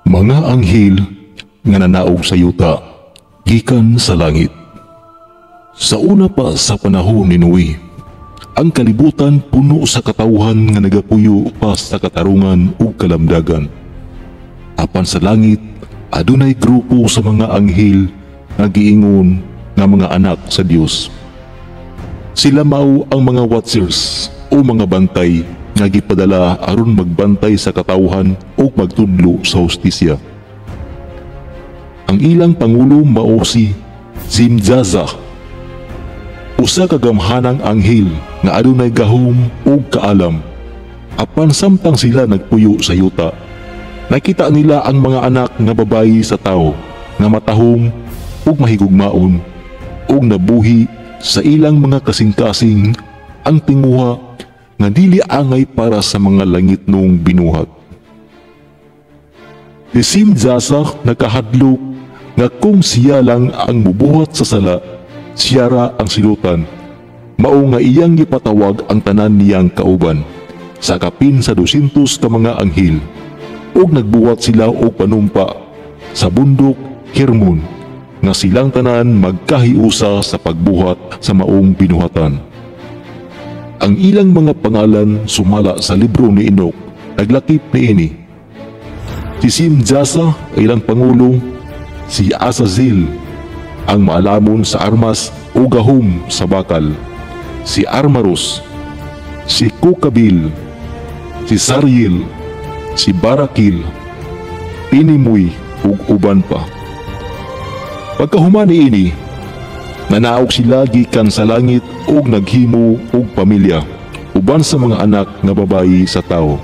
Mga anghel nga nanaog sa yuta, gikan sa langit. Sa una pa sa panahon ni Noe, ang kalibutan puno sa katawhan nga nagapuyo pa sa katarungan ug kalamdagan. Apan sa langit, adunay grupo sa mga anghel nga giingon nga mga anak sa Dios. Sila mao ang mga watchers o mga bantay nga gipadala aron magbantay sa katawhan o magtudlo sa hustisya. Ang ilang pangulo mao si Simjaza, usa ka gamhanang anghel nga adunay gahom ug kaalam. Apan samtang sila nagpuyo sa yuta, nakita nila ang mga anak nga babayi sa tao nga matahom ug mahigugmaon ug nabuhi sa ilang mga kasing-kasing ang tinguha nga dili angay para sa mga langit noong binuhat. Si Simjaza nakahadlok nga kung siya lang ang mubuhat sa sala, siya ra ang silutan. Mao nga iyang gipatawag ang tanan niyang kauban sa kapin sa 200 ka mga anghel ug nagbuhat sila og panumpa sa bundok Hermon nga silang tanan magkahiusa sa pagbuhat sa maong binuhatan. Ang ilang mga pangalan sumala sa libro ni Enoch, naglakip niini. Si Simjaza ay ilang pangulo, si Azazel, ang maalamon sa armas o gahom sa bakal, si Armaros, si Kukabil, si Sariel, si Barakil, Pinimoy ug uban pa. Pagkahuman niini, nanaog sila gikan sa langit ug naghimo og pamilya uban sa mga anak nga babayi sa tao.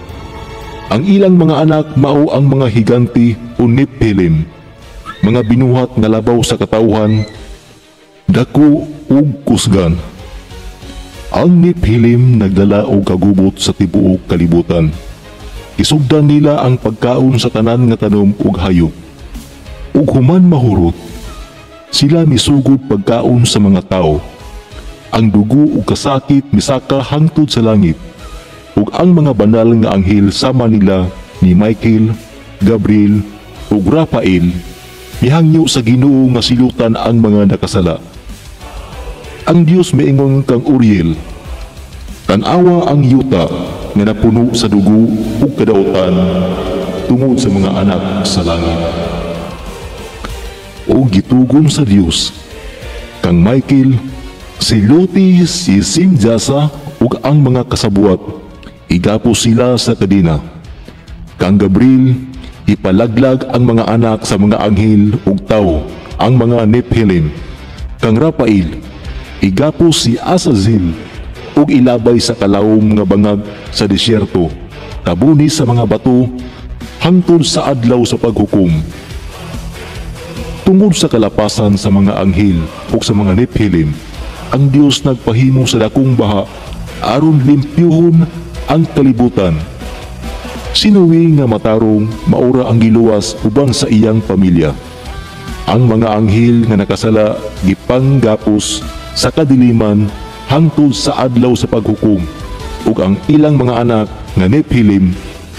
Ang ilang mga anak mao ang mga higanti o Nephilim, mga binuhat nga labaw sa katawhan, dako ug kusgan. Ang Nephilim nagdala og kagubot sa tibuok kalibutan. Isugdan nila ang pagkaon sa tanan nga tanom ug hayop. Ug human mahurot, sila misugod pagkaon sa mga tao. Ang dugo ug kasakit misaka hangtod sa langit. Ug ang mga banal nga anghel sama nila ni Michael, Gabriel ug Rafael mihangyo sa Ginoo nga silutan ang mga nakasala. Ang Dios miingon kang Uriel, tan-awa ang yuta nga napuno sa dugo ug kadaotan tungod sa mga anak sa langit. O gitugon sa Dios kang Michael, si Loti, si Simjaza ug ang mga kasabuat, igapos sila sa kadina. Kang Gabriel, ipalaglag ang mga anak sa mga anghel ug tao, ang mga Nephilim. Kang Rafael, igapos si Azazel ug ilabay sa kalawom nga bangag sa disyerto, tabuni sa mga bato hangtod sa adlaw sa paghukom. Tungod sa kalapasan sa mga anghel ug sa mga Nephilim, ang Dios nagpahimo sa dakong baha aron limpyuhon ang kalibutan. Sinuwi nga matarong maura ang giluwas uban sa iyang pamilya. Ang mga anghel nga nakasala gipanggapos sa kadiliman hangtod sa adlaw sa paghukom ug ang ilang mga anak nga Nephilim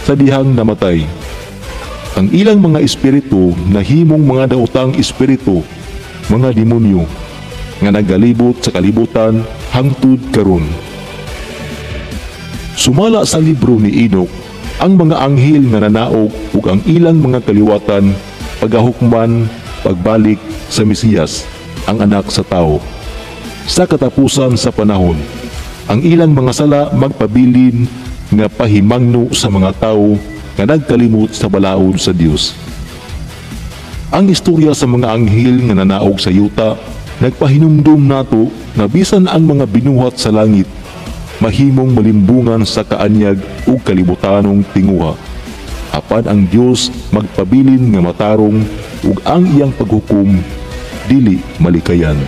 sa dihang namatay. Ang ilang mga espiritu nahimong mga daotang espiritu, mga demonyo nga nagalibot sa kalibutan hangtod karon. Sumala sa libro ni Enoch ang mga anghel nga nanaog ug ang ilang mga kaliwatan pagahukman pagbalik sa Mesiyas, ang anak sa tao. Sa katapusan sa panahon, ang ilang mga sala magpabilin nga pahimangno sa mga tao nga nagkalimot sa balaod sa Dios. Ang istorya sa mga anghel nga nanaog sa yuta nagpahinumdum nato na bisan ang mga binuhat sa langit mahimong malimbungan sa kaanyag ug kalibutanong tinguha. Apan ang Dios magpabilin nga matarong ug ang iyang paghukom dili malikayan.